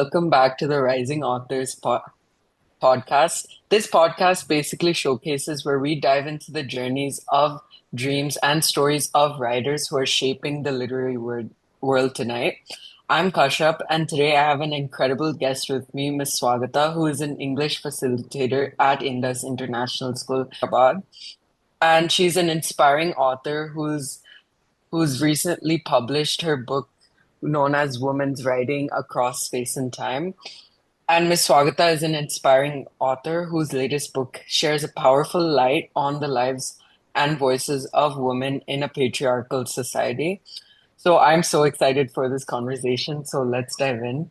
Welcome back to the Rising Authors podcast. This podcast basically showcases where we dive into the journeys of dreams and stories of writers who are shaping the literary world tonight. I'm Kashyap, and today I have an incredible guest with me, Miss Swagata, who is an English facilitator at Indus International School, Hyderabad. And she's an inspiring author who's recently published her book known as Women's Writing Across Space and Time. And Ms. Swagata is an inspiring author whose latest book shares a powerful light on the lives and voices of women in a patriarchal society. So I'm so excited for this conversation. So let's dive in.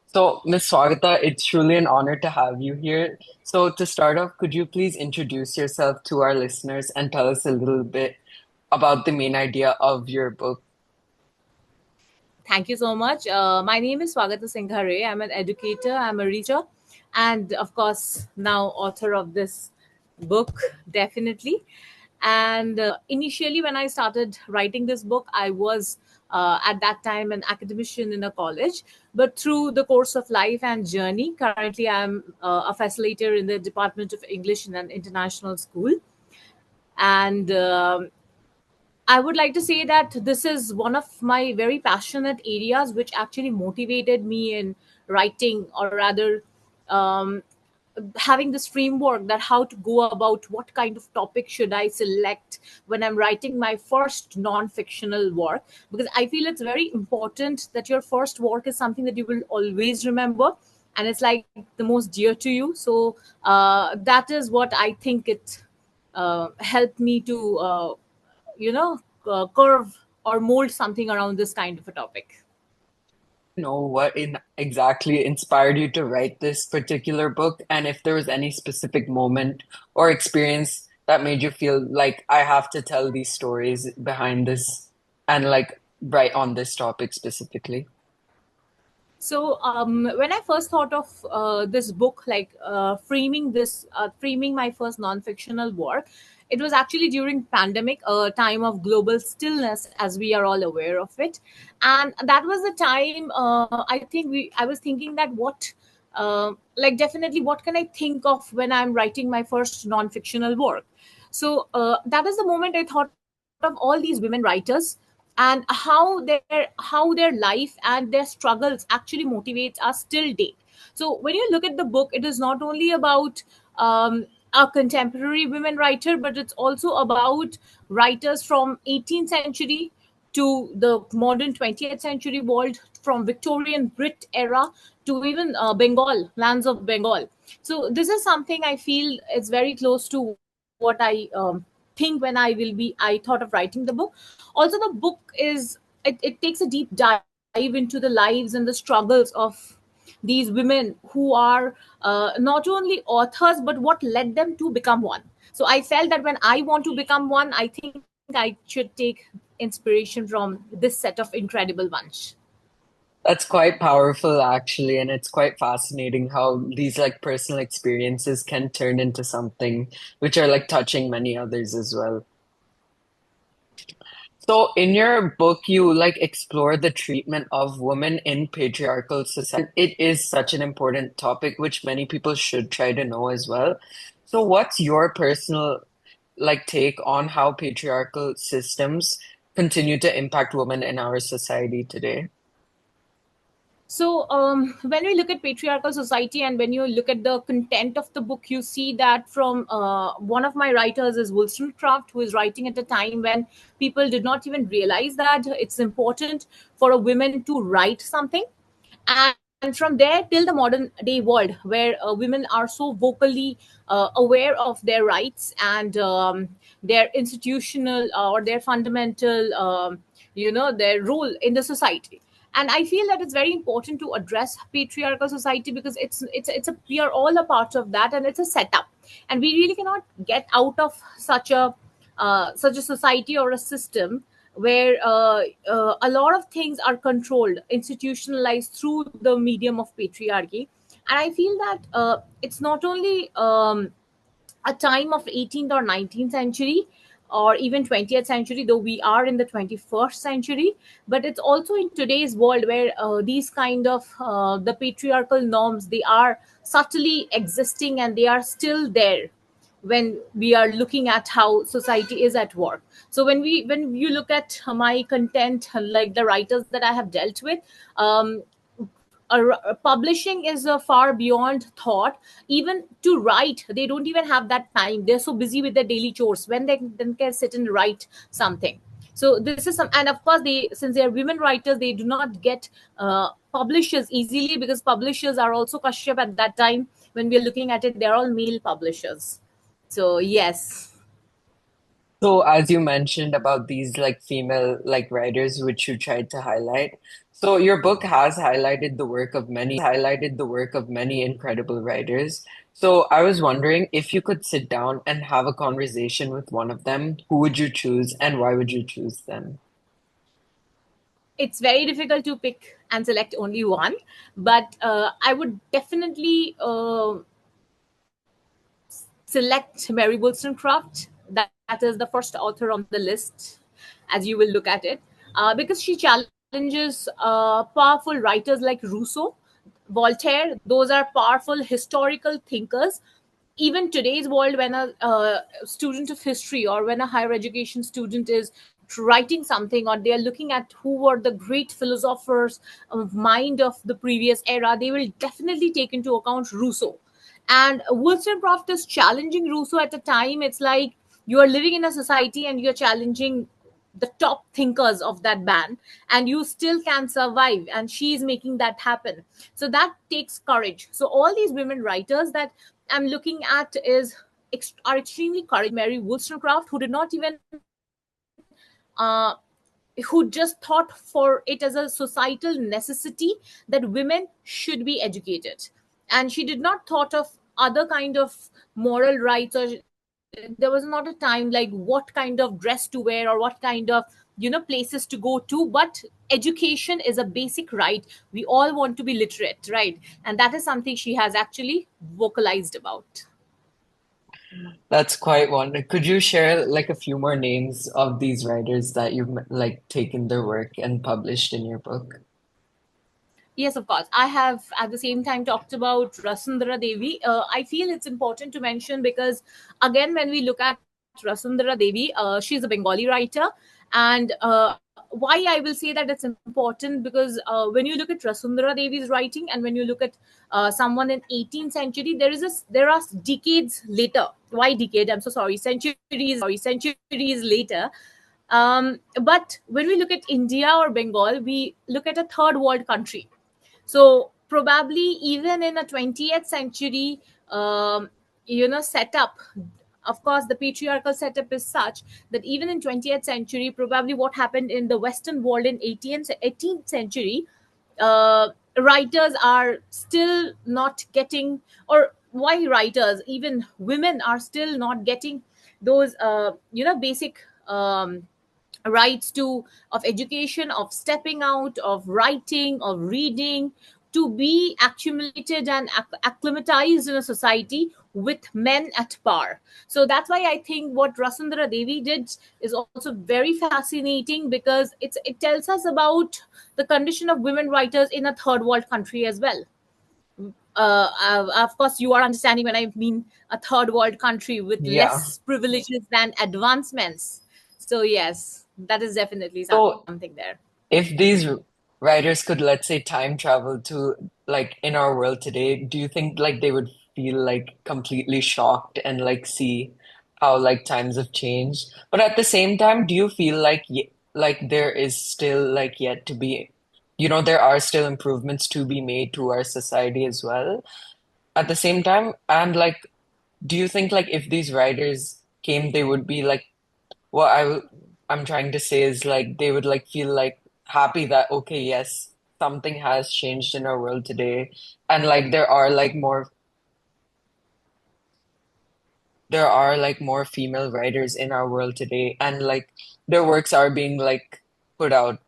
So, Ms. Swagata, it's truly an honor to have you here. So, to start off, could you please introduce yourself to our listeners and tell us a little bit about the main idea of your book? Thank you so much. My name is Swagata Singhare. I'm an educator, I'm a researcher, and of course, now author of this book, definitely. And initially, when I started writing this book, I was at that time an academician in a college. But through the course of life and journey, currently I'm a facilitator in the Department of English in an international school. And I would like to say that this is one of my very passionate areas which actually motivated me in writing, or rather, um, having this framework that how to go about what kind of topic should I select when I'm writing my first non-fictional work, because I feel it's very important that your first work is something that you will always remember, and it's like the most dear to you. So that is what I think it helped me to curve or mold something around this kind of a topic. Know what exactly inspired you to write this particular book, and if there was any specific moment or experience that made you feel like I have to tell these stories behind this and like write on this topic specifically. So when I first thought of this book, like framing my first non-fictional work, it was actually during pandemic, a time of global stillness, as we are all aware of it, and that was the time. I was thinking that like definitely, what can I think of when I'm writing my first non-fictional work? So that is the moment I thought of all these women writers and how their life and their struggles actually motivates us till date. So when you look at the book, it is not only about a contemporary women writer, but it's also about writers from 18th century to the modern 20th century world, from Victorian Brit era to even Bengal, lands of Bengal. So this is something I feel is very close to what I think when I thought of writing the book. Also, the book it takes a deep dive into the lives and the struggles of these women who are not only authors, but what led them to become one. So I felt that when I want to become one, I think I should take inspiration from this set of incredible bunch. That's quite powerful actually, and it's quite fascinating how these like personal experiences can turn into something which are like touching many others as well. So in your book, you like explore the treatment of women in patriarchal society. It is such an important topic, which many people should try to know as well. So what's your personal like take on how patriarchal systems continue to impact women in our society today? So, when we look at patriarchal society and when you look at the content of the book, you see that from one of my writers is Wollstonecraft, who is writing at a time when people did not even realize that it's important for a woman to write something. And from there till the modern day world, where women are so vocally aware of their rights and their institutional or their fundamental their role in the society. And I feel that it's very important to address patriarchal society, because it's a we are all a part of that, and it's a setup, and we really cannot get out of such a society or a system where a lot of things are controlled, institutionalized through the medium of patriarchy. And I feel that it's not only a time of 18th or 19th century. or even 20th century, though we are in the 21st century. But it's also in today's world where these kind of the patriarchal norms, they are subtly existing and they are still there when we are looking at how society is at work. So when you look at my content, like the writers that I have dealt with, um, publishing is far beyond thought. Even to write, they don't even have that time. They're so busy with their daily chores when they then can sit and write something. So this is some, and of course, they, since they are women writers, they do not get publishers easily, because publishers are also Kashyap at that time. When we are looking at it, they're all male publishers. So yes. So as you mentioned about these like female like writers which you tried to highlight, so your book has highlighted the work of many incredible writers. So I was wondering if you could sit down and have a conversation with one of them, who would you choose and why would you choose them? It's very difficult to pick and select only one, but I would definitely select Mary Wollstonecraft. That is the first author on the list, as you will look at it, because she challenges powerful writers like Rousseau, Voltaire. Those are powerful historical thinkers. Even today's world, when a student of history, or when a higher education student is writing something, or they are looking at who were the great philosophers of mind of the previous era, they will definitely take into account Rousseau. And Wollstonecraft is challenging Rousseau at a time. It's like you are living in a society and you're challenging the top thinkers of that band, and you still can survive. And she is making that happen. So that takes courage. So all these women writers that I'm looking at are extremely courageous. Mary Wollstonecraft, who did not even uh, who just thought for it as a societal necessity that women should be educated, and she did not thought of other kind of moral rights, or there was not a time like what kind of dress to wear or what kind of places to go to. But education is a basic right. We all want to be literate, right? And that is something she has actually vocalized about. That's quite one. Could you share like a few more names of these writers that you've like taken their work and published in your book? Yes, of course. I have at the same time talked about Rasundara Devi. I feel it's important to mention because, again, when we look at Rasundara Devi, she's a Bengali writer. And why I will say that it's important, because when you look at Rasundara Devi's writing and when you look at someone in 18th century, there are decades later. Why decade? I'm so sorry. Centuries later. But when we look at India or Bengal, we look at a third world country. So probably even in a 20th century, setup, of course, the patriarchal setup is such that even in 20th century, probably what happened in the Western world in 18th century, writers are still not getting, or why writers, even women, are still not getting those, basic rights to of education, of stepping out, of writing, of reading, to be accumulated and acclimatized in a society with men at par. So that's why I think what Rasundara Devi did is also very fascinating, because it tells us about the condition of women writers in a third world country as well. Of course, you are understanding when I mean a third world country with Yeah. less privileges than advancements. So yes, that is definitely So something there. if these writers could, let's say, time travel to like in our world today, do you think like they would feel like completely shocked and like see how like times have changed? But at the same time, do you feel like like there is still like yet to be, there are still improvements to be made to our society as well at the same time? And like, do you think like if these writers came, they would be like what I'm trying to say is like they would like feel like happy that okay, yes, something has changed in our world today, and like there are like more female writers in our world today, and like their works are being like put out.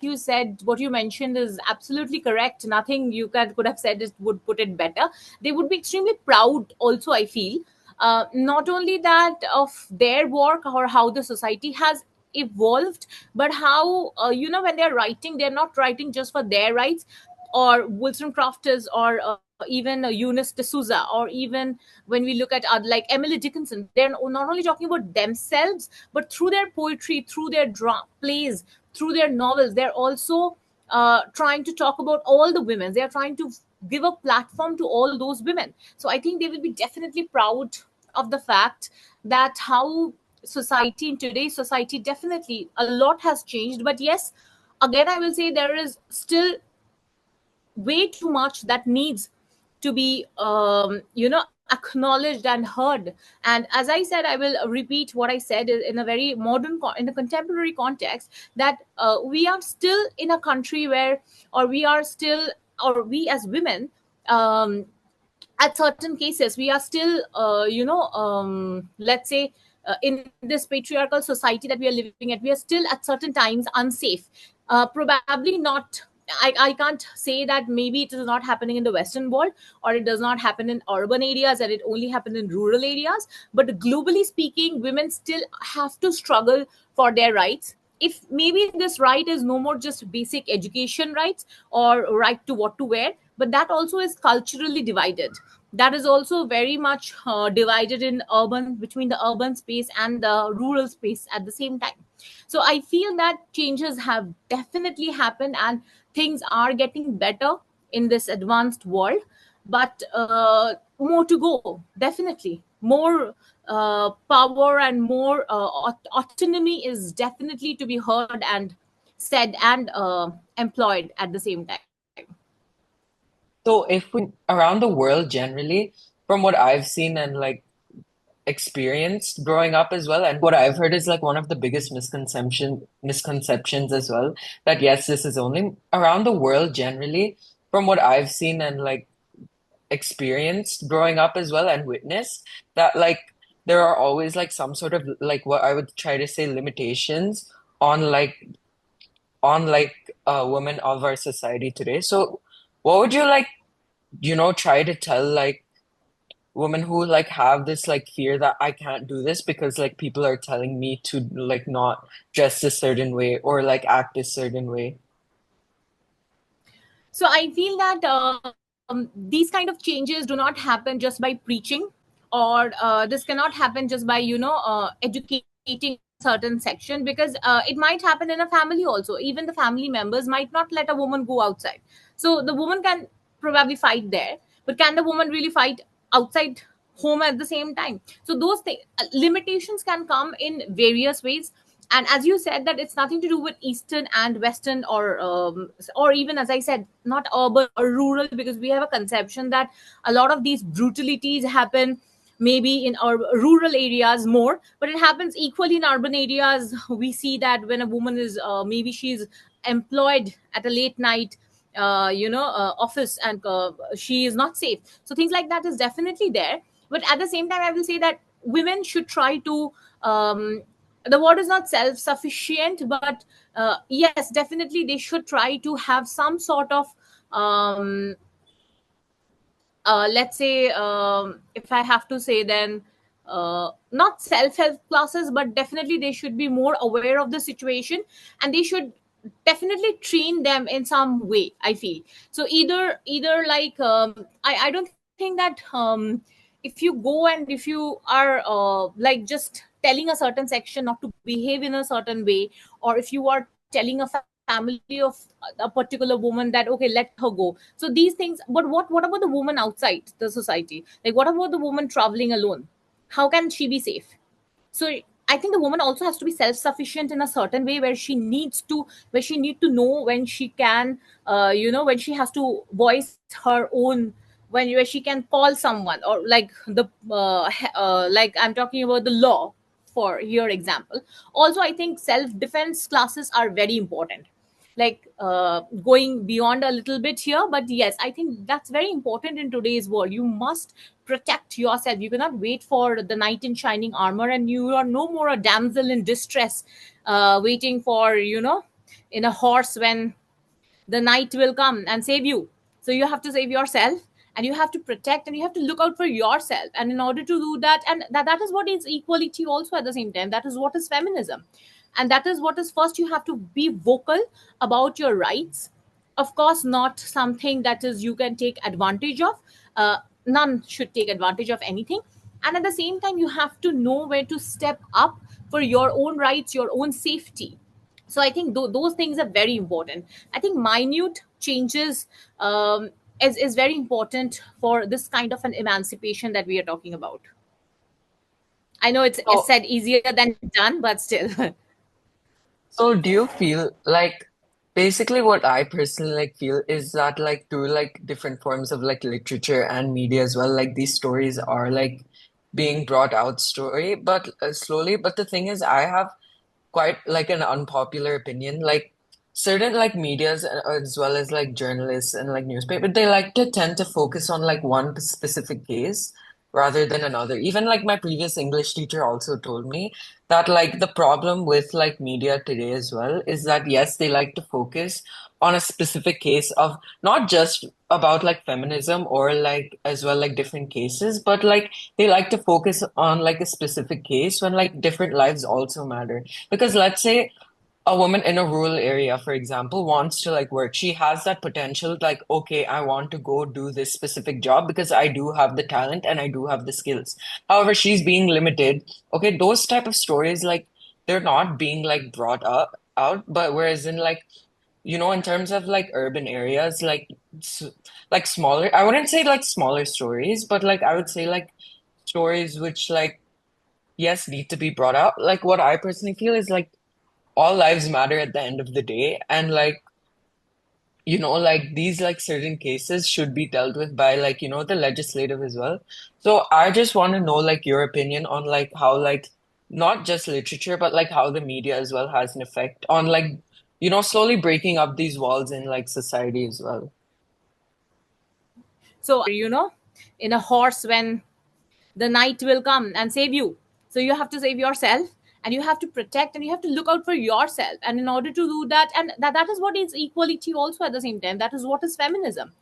You said what you mentioned is absolutely correct. Nothing you could have said it would put it better. They would be extremely proud also, I feel. not only that of their work or how the society has evolved, but how when they're writing, they're not writing just for their rights, or Wollstonecraft is, or even Eunice de Souza, or even when we look at like Emily Dickinson, they're not only talking about themselves, but through their poetry, through their plays, through their novels, they're also trying to talk about all the women. They are trying to give a platform to all those women. So I think they will be definitely proud of the fact that how society in today's society, definitely a lot has changed. But yes, again I will say there is still way too much that needs to be acknowledged and heard. And as I said, I will repeat what I said in a very modern in a contemporary context, that we are still in a country where, or we are still, or we as women, um, at certain cases we are still let's say in this patriarchal society that we are living at, we are still at certain times unsafe. Probably not, I can't say that maybe it is not happening in the Western world, or it does not happen in urban areas and it only happens in rural areas, but globally speaking, women still have to struggle for their rights. If maybe this right is no more just basic education rights or right to what to wear, but that also is culturally divided. That is also very much divided in urban, between the urban space and the rural space at the same time. So I feel that changes have definitely happened and things are getting better in this advanced world, but more to go, definitely more. Power and more autonomy is definitely to be heard and said and employed at the same time. So if we around the world generally, from what I've seen and like experienced growing up as well, and what I've heard is like one of the biggest misconceptions as well, that yes, this is only around the world generally, from what I've seen and like experienced growing up as well and witnessed, that like there are always like some sort of like what I would try to say limitations on like women of our society today. So what would you like, try to tell like women who like have this like fear that I can't do this because like people are telling me to like not dress a certain way or like act a certain way? So I feel that these kind of changes do not happen just by preaching, or this cannot happen just by educating certain section, because it might happen in a family also. Even the family members might not let a woman go outside. So the woman can probably fight there, but can the woman really fight outside home at the same time? So those limitations can come in various ways. And as you said, that it's nothing to do with Eastern and Western, or even, as I said, not urban or rural, because we have a conception that a lot of these brutalities happen maybe in our rural areas more, but it happens equally in urban areas. We see that when a woman is maybe she's employed at a late night office, and she is not safe. So things like that is definitely there. But at the same time, I will say that women should try to, the word is not self sufficient, but yes, definitely they should try to have some sort of, um, let's say, if I have to say, then not self help classes, but definitely they should be more aware of the situation, and they should definitely train them in some way, I feel. So either like, I don't think that if you go and if you are like just telling a certain section not to behave in a certain way, or if you are telling a family of a particular woman that okay, let her go. So these things, but what about the woman outside the society? Like, what about the woman traveling alone? How can she be safe? So I think the woman also has to be self-sufficient in a certain way, where she needs to, where she need to know when she can, when she has to voice her own, when where she can call someone, or like the like I'm talking about the law, for your example. Also, I think self-defense classes are very important, like going beyond a little bit here, but yes, I think that's very important in today's world. You must protect yourself. You cannot wait for the knight in shining armor, and you are no more a damsel in distress, waiting for, in a horse, when the knight will come and save you. So you have to save yourself. and you have to protect and you have to look out for yourself. And in order to do that, and that is what is equality also at the same time. That is what is feminism. And that is what is, first you have to be vocal about your rights. Of course, not something that is you can take advantage of. None should take advantage of anything. And at the same time, you have to know where to step up for your own rights, your own safety. So I think those things are very important. I think minute changes is very important for this kind of an emancipation that we are talking about. I know it's So, said easier than done, but still. so do you feel like basically what I personally like feel is that like through like different forms of like literature and media as well, like these stories are like being brought out but slowly. But the thing is, I have quite like an unpopular opinion. Like certain like medias as well as like journalists and like newspaper, they like to tend to focus on like one specific case rather than another. Even like my previous English teacher also told me that like the problem with like media today as well is that yes, they like to focus on a specific case of not just about like feminism or like as well like different cases, but like they like to focus on like a specific case when like different lives also matter. Because let's say a woman in a rural area, for example, wants to like work. She has that potential, like, okay, I want to go do this specific job because I do have the talent and I do have the skills. However, she's being limited. Okay, those type of stories, like, they're not being like brought up out, but whereas in like, in terms of like urban areas, like smaller, I wouldn't say like smaller stories, but like I would say like stories which like yes need to be brought out. Like what I personally feel is like all lives matter at the end of the day. And like, like these like certain cases should be dealt with by like, the legislative as well. So I just want to know like your opinion on like how like not just literature, but like how the media as well has an effect on like, slowly breaking up these walls in like society as well. So, in a horse when the night will come and save you. So you have to save yourself and you have to protect and you have to look out for yourself. And in order to do that, and that is what is equality also at the same time. That is what is feminism.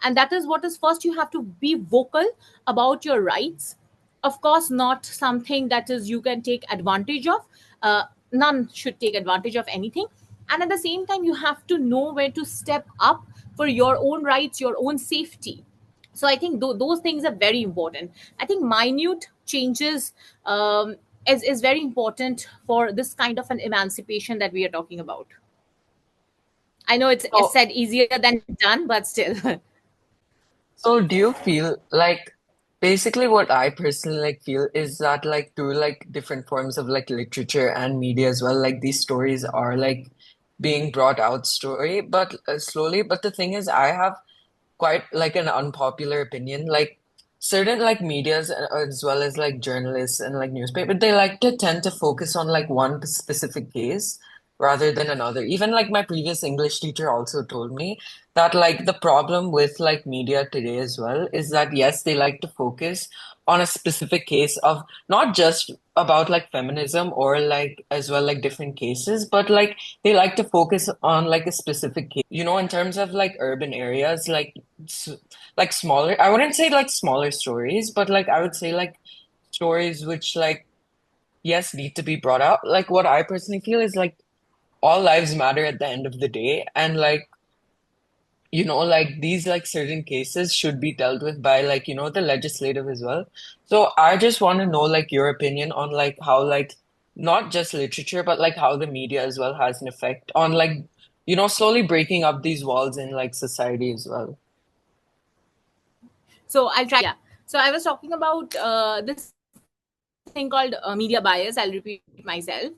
And that is what is, first you have to be vocal about your rights. Of course, not something that is you can take advantage of. None should take advantage of anything. And at the same time, you have to know where to step up for your own rights, your own safety. So I think those things are very important. I think minute changes is very important for this kind of an emancipation that we are talking about. I know it's So, said easier than done, but still. so do you feel like basically what I personally like feel is that like through like different forms of like literature and media as well, like these stories are like being brought out but slowly. But the thing is, I have quite like an unpopular opinion. Like certain like medias as well as like journalists and like newspaper, they like to tend to focus on like one specific case rather than another. Even like my previous English teacher also told me that like the problem with like media today as well is that yes, they like to focus on a specific case of not just about like feminism or like as well like different cases, but like they like to focus on like a specific case. In terms of like urban areas, like smaller, I wouldn't say like smaller stories, but like I would say like stories which like yes need to be brought out. Like what I personally feel is like all lives matter at the end of the day. And like, like these like certain cases should be dealt with by like, the legislative as well. So I just want to know like your opinion on like how like not just literature, but like how the media as well has an effect on like, slowly breaking up these walls in like society as well. So I'll try. Yeah. So I was talking about this thing called media bias. I'll repeat myself.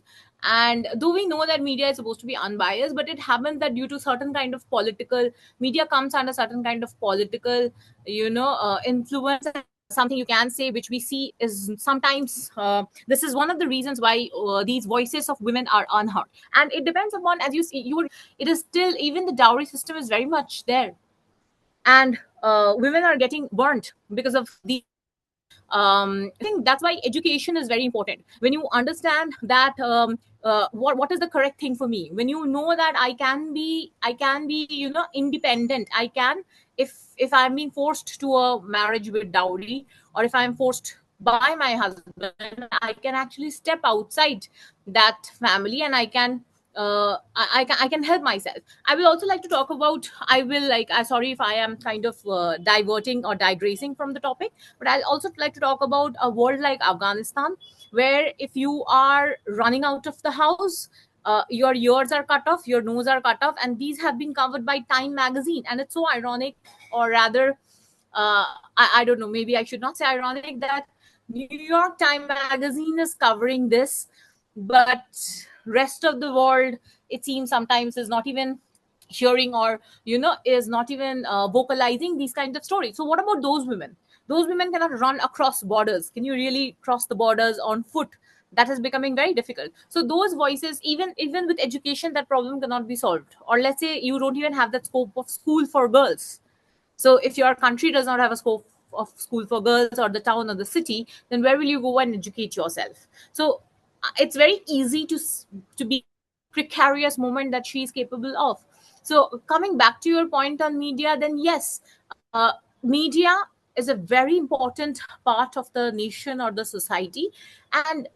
And though we know that media is supposed to be unbiased, but it happens that due to certain kind of political media comes under certain kind of political, influence. Something you can say, which we see is sometimes this is one of the reasons why these voices of women are unheard. And it depends upon, as you see, it is still, even the dowry system is very much there, and women are getting burnt because of the I think that's why education is very important. When you understand that what is the correct thing for me, when you know that I can be independent, I can if I'm being forced to a marriage with dowry, or if I'm forced by my husband, I can actually step outside that family, and I can I can help myself. I will also like to talk about, I will like, I sorry if I am kind of diverting or digressing from the topic, but I'll also like to talk about a world like Afghanistan, where if you are running out of the house, your ears are cut off, your nose are cut off, and these have been covered by Time magazine. And it's so ironic, or rather, I don't know, maybe I should not say ironic, that New York Time magazine is covering this, but rest of the world, it seems, sometimes is not even hearing, or is not even vocalizing these kinds of stories. So what about those women? Those women cannot run across borders. Can you really cross the borders on foot? That is becoming very difficult. So those voices, even with education, that problem cannot be solved. Or let's say you don't even have that scope of school for girls. So if your country does not have a scope of school for girls, or the town or the city, then where will you go and educate yourself? So it's very easy to be precarious moment that she is capable of. So coming back to your point on media, then yes, media is a very important part of the nation or the society, and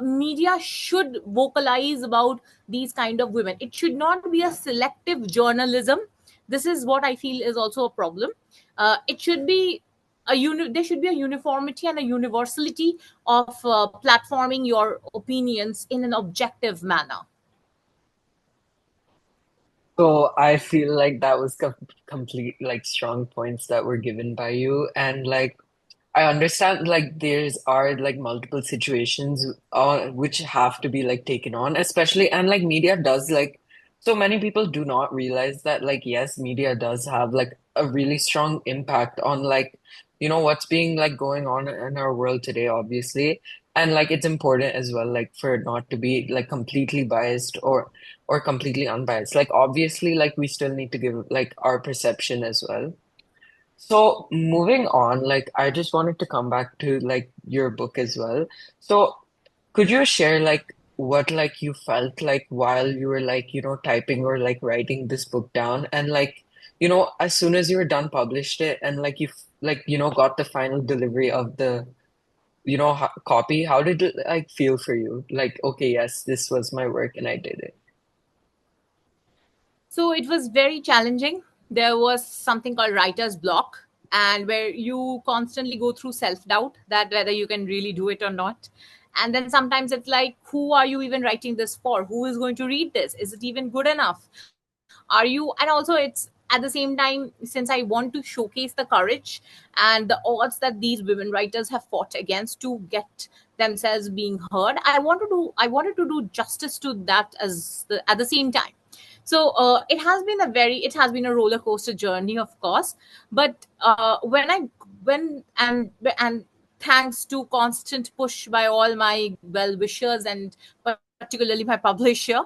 media should vocalize about these kind of women. It should not be a selective journalism. This is what I feel is also a problem. It should be there should be a uniformity and a universality of platforming your opinions in an objective manner. So I feel like that was complete like strong points that were given by you, and like I understand like there's are like multiple situations which have to be like taken on, especially, and like media does like, so many people do not realize that like yes, media does have like a really strong impact on like what's being like going on in our world today, obviously. And like it's important as well like for it not to be like completely biased or completely unbiased. Like obviously like we still need to give like our perception as well. So moving on, like I just wanted to come back to like your book as well. So could you share like what like you felt like while you were like, typing or like writing this book down, and like, as soon as you were done published it and like you like, got the final delivery of the, copy, how did it like feel for you? Like, okay, yes, this was my work and I did it. So it was very challenging. There was something called writer's block, and where you constantly go through self doubt that whether you can really do it or not. And then sometimes it's like, who are you even writing this for? Who is going to read this? Is it even good enough? Are you? And also, it's at the same time, since I want to showcase the courage and the odds that these women writers have fought against to get themselves being heard, I wanted to do justice to that at the same time. So it has been a roller coaster journey, of course. But when thanks to constant push by all my well wishers, and particularly my publisher,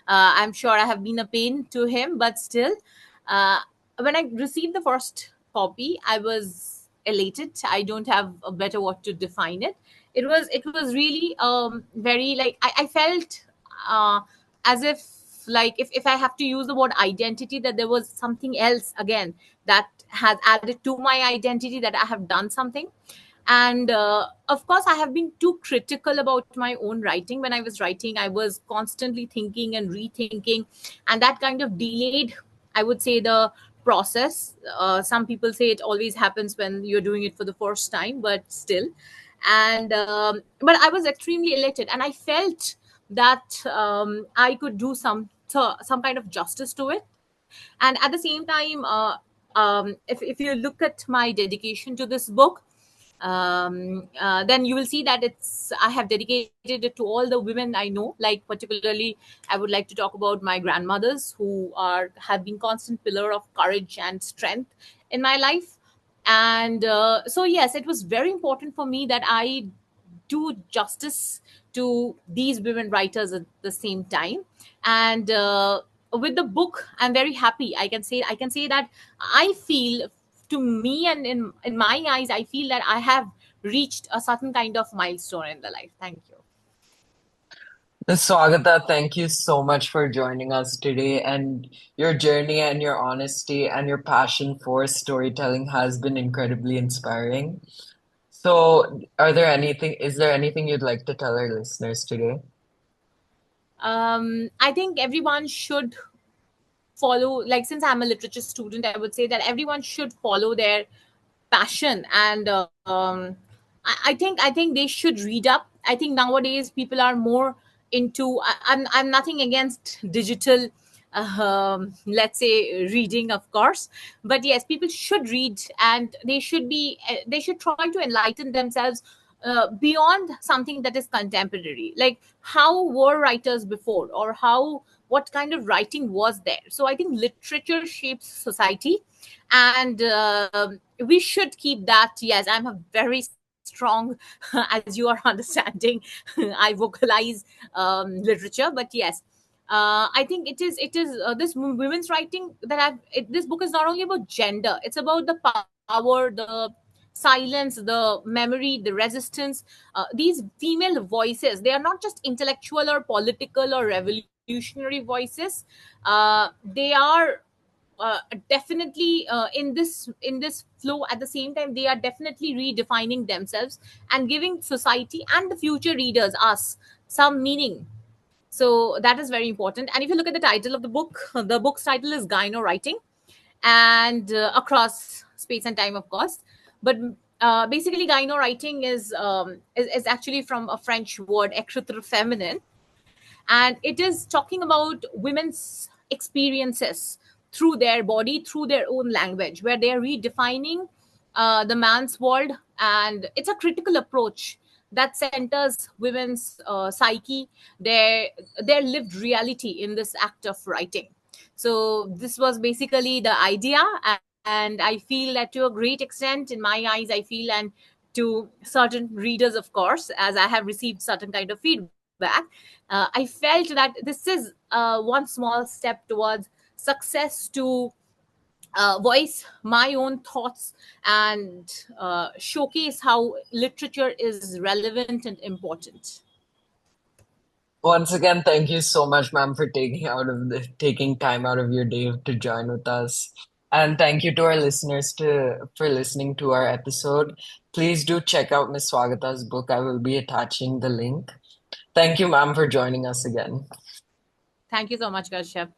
I'm sure I have been a pain to him, but still, uh, when I received the first copy, I was elated. I don't have a better word to define it. It was really very, like, I felt uh, as if, like, if I have to use the word identity, that there was something else again that has added to my identity, that I have done something. And of course, I have been too critical about my own writing. When I was writing, I was constantly thinking and rethinking, and that kind of delayed, I would say, the process. Some people say it always happens when you're doing it for the first time, but still. And but I was extremely elated, and I felt that I could do some kind of justice to it. And at the same time, if you look at my dedication to this book, then you will see that I have dedicated it to all the women I know. Like, particularly, I would like to talk about my grandmothers, who have been constant pillar of courage and strength in my life. And so yes, it was very important for me that I do justice to these women writers at the same time. And with the book, I'm very happy. I can say that I feel, to me, and in my eyes, I feel that I have reached a certain kind of milestone in the life. Thank you. Ms. Swagata, thank you so much for joining us today. And your journey and your honesty and your passion for storytelling has been incredibly inspiring. So, is there anything you'd like to tell our listeners today? I think everyone should follow, like, since I'm a literature student, I would say that everyone should follow their passion. And I think they should read up. I think nowadays people are more into, I'm nothing against digital, let's say, reading, of course, but yes, people should read, and they should try to enlighten themselves beyond something that is contemporary, like how were writers before, or how, what kind of writing was there. So I think literature shapes society, and we should keep that. Yes, I'm a very strong as you are understanding, I vocalize literature, but yes, I think it is this women's writing that this book is not only about gender, it's about the power, the silence, the memory, the resistance. These female voices, they are not just intellectual or political or revolutionary voices. They are definitely in this flow. At the same time, they are definitely redefining themselves and giving society and the future readers, us, some meaning. So that is very important. And if you look at the title of the book, the book's title is Gyno Writing, and across space and time, of course. But basically, gyno writing is actually from a French word, écriture feminine, and it is talking about women's experiences through their body, through their own language, where they are redefining the man's world. And it's a critical approach that centers women's psyche, their lived reality in this act of writing. So this was basically the idea, and I feel that to a great extent, in my eyes, I feel, and to certain readers, of course, as I have received certain kind of feedback, I felt that this is one small step towards success, to voice my own thoughts and showcase how literature is relevant and important. Once again, thank you so much, ma'am, for taking time out of your day to join with us. And thank you to our listeners for listening to our episode. Please do check out Miss Swagata's book. I will be attaching the link. Thank you, ma'am, for joining us again. Thank you so much, Kashyap.